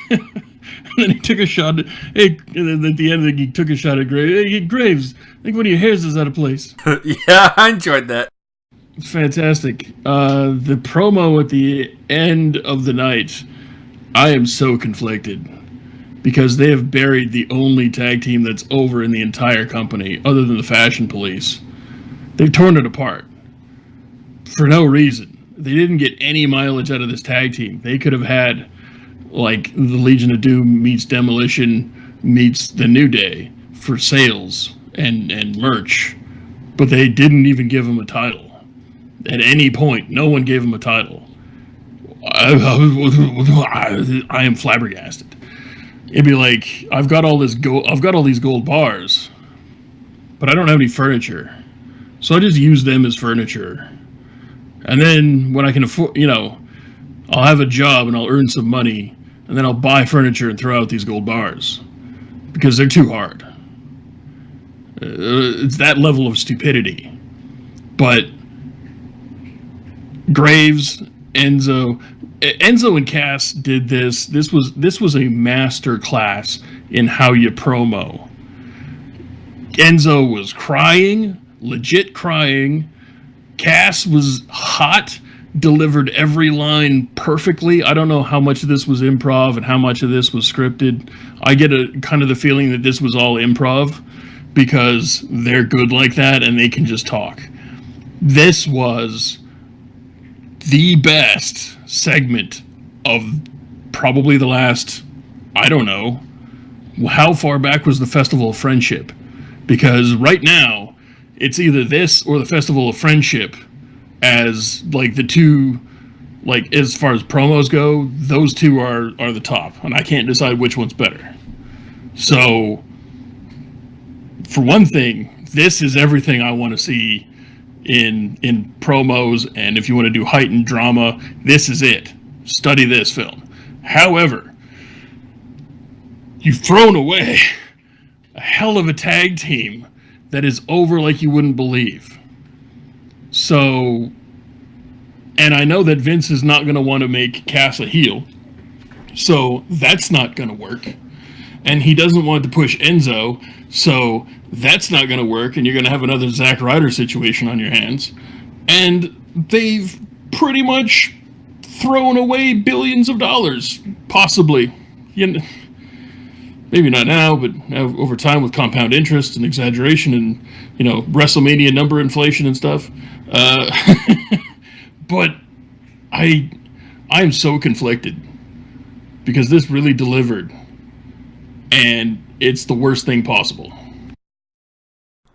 And then he took a shot at, and then at the end he took a shot at Graves. Hey, Graves, I think one of your hairs is out of place. Yeah, I enjoyed that. It's fantastic. The promo at the end of the night, I am so conflicted because they have buried the only tag team that's over in the entire company other than the Fashion Police. They've torn it apart for no reason. They didn't get any mileage out of this tag team. They could have had like the Legion of Doom meets Demolition meets the New Day for sales and merch, but they didn't even give them a title. At any point, no one gave him a title. I am flabbergasted. It'd be like, I've got all these gold bars, but I don't have any furniture. So I just use them as furniture. And then when I can afford, I'll have a job and I'll earn some money, and then I'll buy furniture and throw out these gold bars because they're too hard. It's that level of stupidity. But Graves, Enzo and Cass did this. This was a master class in how you promo. Enzo was crying, legit crying. Cass was hot, delivered every line perfectly. I don't know how much of this was improv and how much of this was scripted. I get a kind of the feeling that this was all improv because they're good like that and they can just talk. This was the best segment of probably the last, I don't know, how far back was the Festival of Friendship? Because right now, it's either this or the Festival of Friendship as like the two, like as far as promos go, those two are the top, and I can't decide which one's better. So, for one thing, this is everything I want to see in promos, and if you want to do heightened drama, this is it. Study this film. However, you've thrown away a hell of a tag team that is over like you wouldn't believe. So, and I know that Vince is not going to want to make Cass a heel, so that's not going to work. And he doesn't want to push Enzo, so that's not going to work, and you're going to have another Zack Ryder situation on your hands. And they've pretty much thrown away billions of dollars, possibly. Maybe not now, but over time with compound interest and exaggeration and, WrestleMania number inflation and stuff. But I'm so conflicted because this really delivered, and it's the worst thing possible.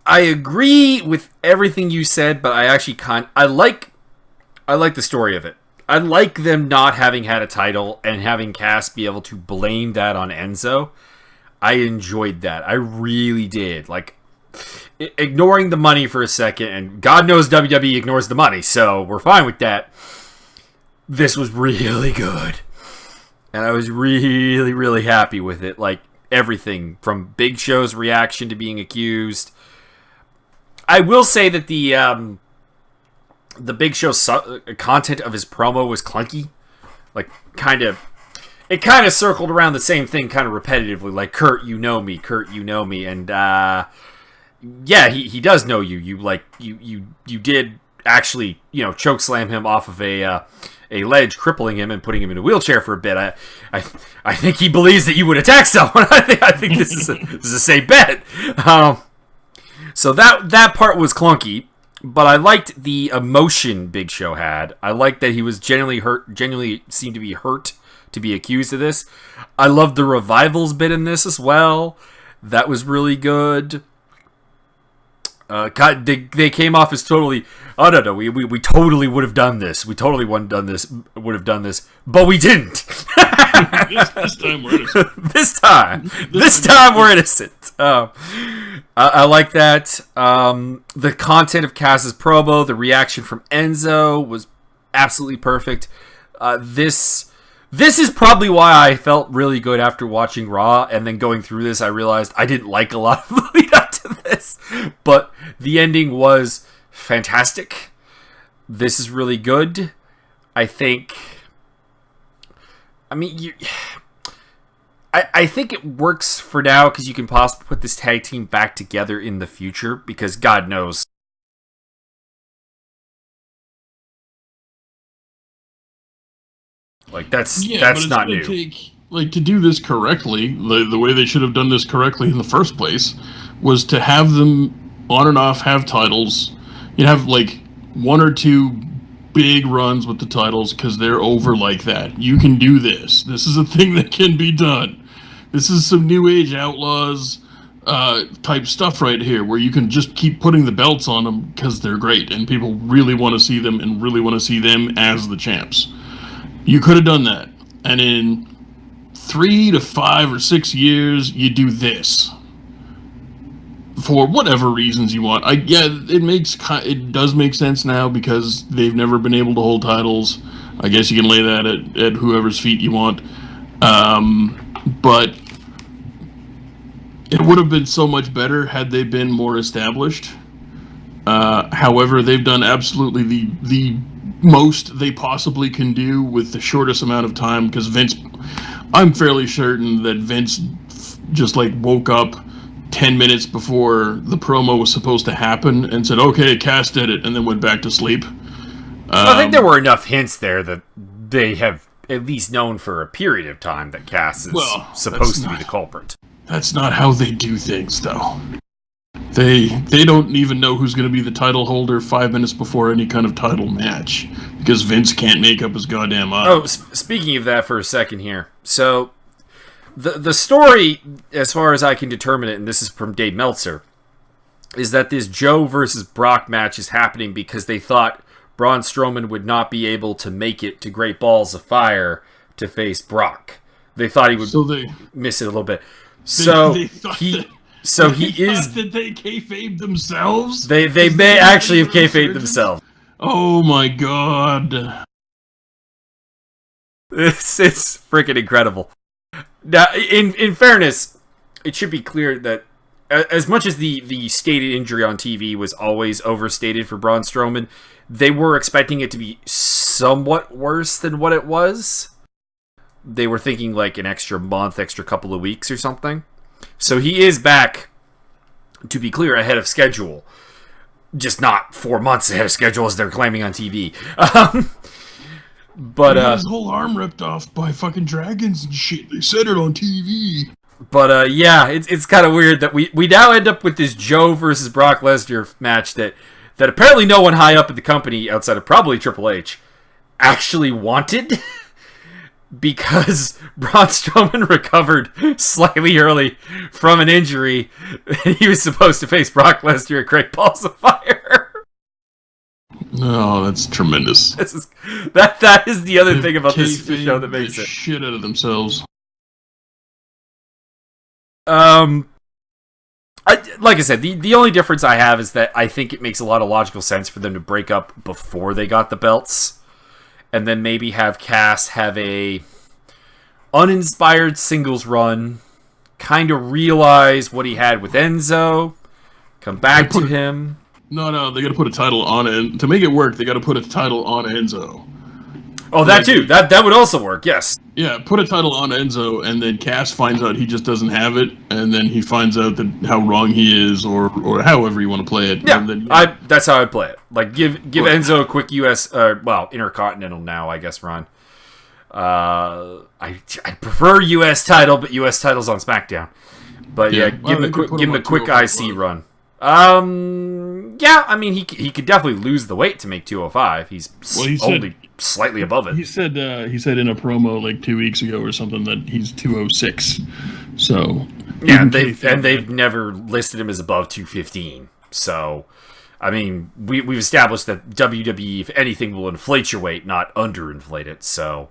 I agree with everything you said, but I actually I like the story of it. I like them not having had a title and having Cass be able to blame that on Enzo. I enjoyed that. I really did. Like, ignoring the money for a second, and God knows WWE ignores the money, so we're fine with that. This was really good. And I was really, really happy with it. Like, everything from Big Show's reaction to being accused. I will say that the Big Show content of his promo was clunky. Like, kind of... it kind of circled around the same thing kind of repetitively, like, Kurt, you know me, Kurt, you know me. And, yeah, he does know you. You did actually, choke slam him off of a ledge, crippling him and putting him in a wheelchair for a bit. I think he believes that you would attack someone. I think this is a safe bet. So that part was clunky, but I liked the emotion Big Show had. I liked that he was genuinely seemed to be hurt to be accused of this. I loved the revivals bit in this as well. That was really good. They came off as totally, oh no, we totally would have done this. We totally would have done this, but we didn't. This time we're innocent. This time we're innocent. I like that. The content of Cass's promo, the reaction from Enzo was absolutely perfect. This is probably why I felt really good after watching Raw, and then going through this, I realized I didn't like a lot of the lead up to this, but the ending was fantastic. This is really good. I think it works for now because you can possibly put this tag team back together in the future, because God knows. Like, that's not new. To do this correctly, the way they should have done this correctly in the first place was to have them on and off have titles. You'd have like one or two big runs with the titles because they're over like that. You can do this. This is a thing that can be done. This is some New Age Outlaws type stuff right here, where you can just keep putting the belts on them because they're great and people really want to see them and really want to see them as the champs. You could have done that, and in 3 to 5 or 6 years, you do this for whatever reasons you want. It does make sense now because they've never been able to hold titles. I guess you can lay that at whoever's feet you want, but it would have been so much better had they been more established. However, they've done absolutely the most they possibly can do with the shortest amount of time, because I'm fairly certain that Vince just woke up 10 minutes before the promo was supposed to happen and said, okay, Cass did it, and then went back to sleep. I think there were enough hints there that they have at least known for a period of time that Cass is supposed to be the culprit. That's not how they do things, though. They don't even know who's going to be the title holder 5 minutes before any kind of title match, because Vince can't make up his goddamn mind. Oh, speaking of that for a second here. So, the story, as far as I can determine it, and this is from Dave Meltzer, is that this Joe versus Brock match is happening because they thought Braun Strowman would not be able to make it to Great Balls of Fire to face Brock. They thought he would miss it a little bit. So he is. Did they kayfabe themselves? They may actually have kayfabed themselves. Oh my god! It's freaking incredible. Now, in fairness, it should be clear that as much as the stated injury on TV was always overstated for Braun Strowman, they were expecting it to be somewhat worse than what it was. They were thinking like an extra month, extra couple of weeks or something. So he is back, to be clear, ahead of schedule. Just not 4 months ahead of schedule as they're claiming on TV. But he had his whole arm ripped off by fucking dragons and shit. They said it on TV. But yeah, it's kind of weird that we now end up with this Joe versus Brock Lesnar match that apparently no one high up in the company, outside of probably Triple H, actually wanted. Because Braun Strowman recovered slightly early from an injury, and he was supposed to face Brock Lesnar at Great Balls of Fire. No, that's tremendous. That is the other thing about this show that makes it shit out of themselves. Like I said, the only difference I have is that I think it makes a lot of logical sense for them to break up before they got the belts. And then maybe have Cass have a uninspired singles run, kind of realize what he had with Enzo, come back to him. No, they got to put a title on it. To make it work, they got to put a title on Enzo. Oh, that too. That would also work. Yes. Yeah, put a title on Enzo, and then Cass finds out he just doesn't have it, and then he finds out that how wrong he is, or however you want to play it. Yeah, and then, that's how I'd play it. Like, give Enzo a quick U.S. Intercontinental now, I guess, run. I prefer U.S. title, but U.S. title's on SmackDown. But yeah, give him a quick IC run. Yeah, I mean, he could definitely lose the weight to make 205. He's only slightly above it. He said in a promo like 2 weeks ago or something that he's 206. So yeah, they've never listed him as above 215. So I mean, we've established that WWE, if anything, will inflate your weight, not underinflate it. So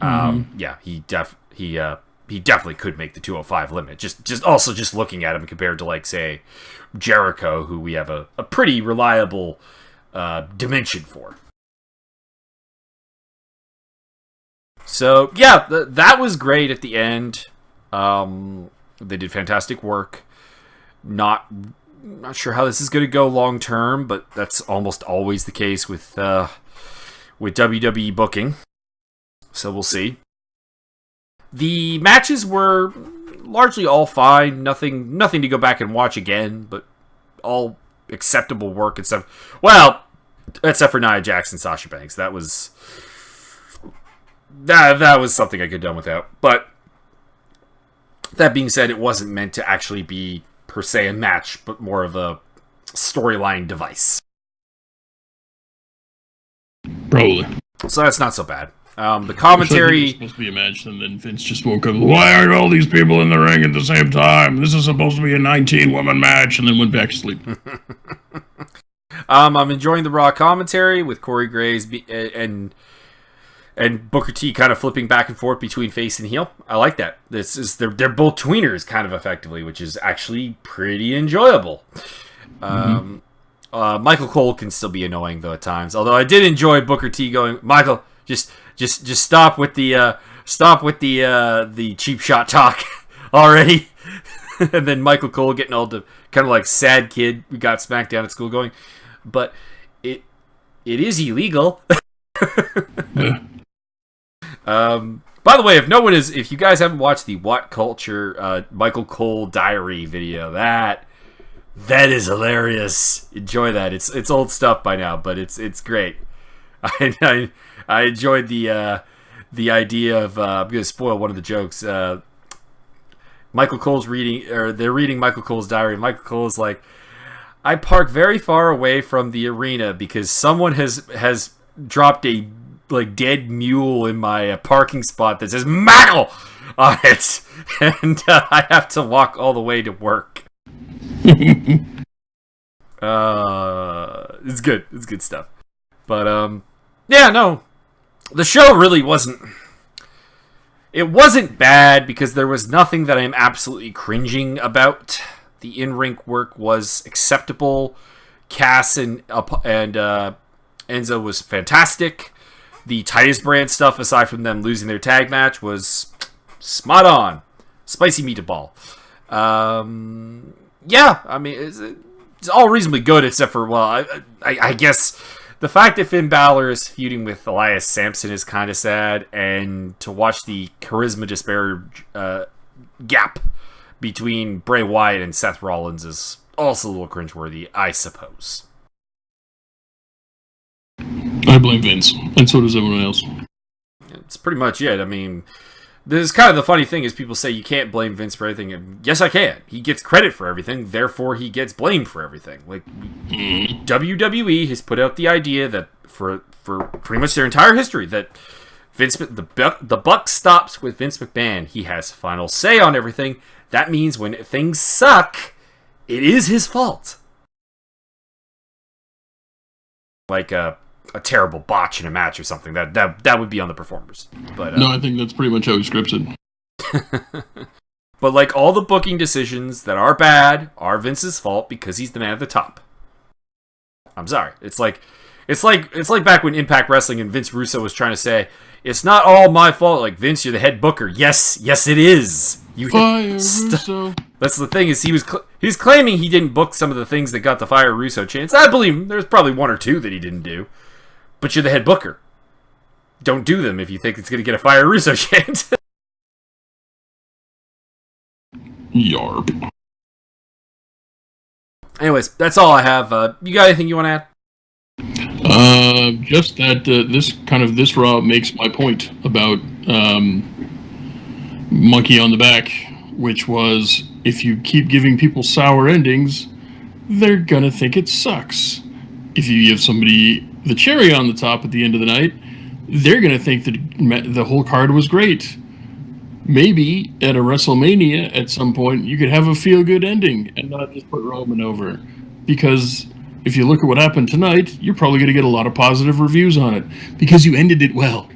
yeah, he definitely could make the 205 limit. Just looking at him compared to, like, say, Jericho, who we have a pretty reliable dimension for. So yeah, that was great at the end. They did fantastic work. Not sure how this is going to go long term, but that's almost always the case with WWE booking. So we'll see. The matches were largely all fine. Nothing to go back and watch again, but all acceptable work and stuff. Well, except for Nia Jax and Sasha Banks. That was something I could have done without. But that being said, it wasn't meant to actually be per se a match, but more of a storyline device. Probably. So that's not so bad. The commentary... It was supposed to be a match, and then Vince just woke up, why are all these people in the ring at the same time? This is supposed to be a 19-woman match, and then went back to sleep. I'm enjoying the Raw commentary with Corey Graves and Booker T kind of flipping back and forth between face and heel. I like that. They're both tweeners kind of effectively, which is actually pretty enjoyable. Michael Cole can still be annoying though at times. Although I did enjoy Booker T going, Michael, just stop with the cheap shot talk already. And then Michael Cole getting all the kind of like sad kid we got SmackDown at school going, but it is illegal. Yeah. By the way, if you guys haven't watched the What Culture Michael Cole diary video, that is hilarious. Enjoy that. It's old stuff by now, but it's great. I enjoyed the idea of I'm gonna spoil one of the jokes. Michael Cole's they're reading Michael Cole's diary. Michael Cole is like, I park very far away from the arena because someone has dropped a dead mule in my parking spot that says Michael on it, and I have to walk all the way to work. It's good. It's good stuff. But yeah, no, the show really wasn't. It wasn't bad because there was nothing that I'm absolutely cringing about. The in-ring work was acceptable. Cass and Enzo was fantastic. The Titus Brand stuff, aside from them losing their tag match, was spot on. Spicy meatball. Yeah, I mean, it's all reasonably good, except for, well, I guess the fact that Finn Balor is feuding with Elias Sampson is kind of sad, and to watch the charisma disparity gap between Bray Wyatt and Seth Rollins is also a little cringeworthy, I suppose. I blame Vince, and so does everyone else. It's pretty much it. I mean, this is kind of the funny thing is people say you can't blame Vince for everything, and yes, I can. He gets credit for everything, therefore he gets blamed for everything. Like, WWE has put out the idea that for pretty much their entire history that the buck stops with Vince McMahon. He has final say on everything. That means when things suck, it is his fault. Like a terrible botch in a match or something, that would be on the performers. But no, I think that's pretty much how he scripts it. But like all the booking decisions that are bad are Vince's fault because he's the man at the top. I'm sorry. It's like back when Impact Wrestling and Vince Russo was trying to say, it's not all my fault. Like, Vince, you're the head booker. Yes, it is. Fire Russo. That's the thing, is he was claiming he didn't book some of the things that got the Fire Russo chance. I believe him. There's probably one or two that he didn't do. But you're the head booker. don't do them if you think it's going to get a Fire Russo chant. Yarp. Anyways, that's all I have. You got anything you want to add? Just that this Raw makes my point about Monkey on the Back, which was if you keep giving people sour endings, they're gonna think it sucks. If you give somebody the cherry on the top at the end of the night, they're gonna think that the whole card was great. Maybe at a WrestleMania at some point you could have a feel-good ending and not just put Roman over, because if you look at what happened tonight, you're probably going to get a lot of positive reviews on it because you ended it well.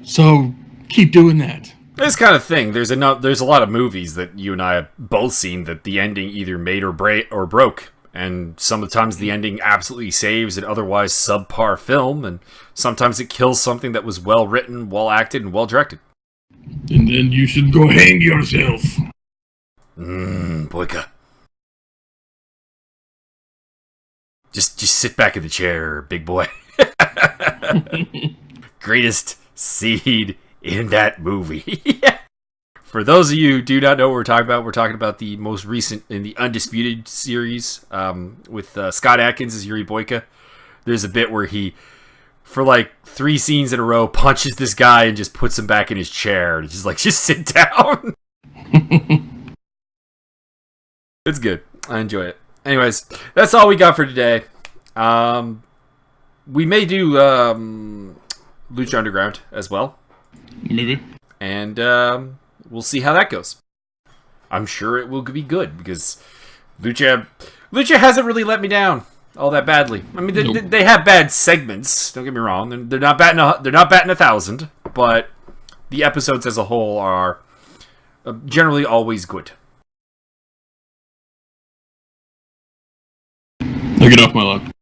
So keep doing that. This kind of thing. There's a lot of movies that you and I have both seen that the ending either made or broke, and sometimes the ending absolutely saves an otherwise subpar film, and sometimes it kills something that was well written, well acted, and well directed. And then you should go hang yourself. Boyka. Just sit back in the chair, big boy. Greatest seed in that movie. For those of you who do not know what we're talking about the most recent in the Undisputed series with Scott Adkins as Yuri Boyka. There's a bit where he, for like 3 scenes in a row, punches this guy and just puts him back in his chair. And just like, just sit down. It's good. I enjoy it. Anyways, that's all we got for today. We may do Lucha Underground as well. Maybe. And we'll see how that goes. I'm sure it will be good because Lucha hasn't really let me down all that badly. I mean, they have bad segments. Don't get me wrong. They're not batting 1,000, but the episodes as a whole are generally always good. Now get off my lawn.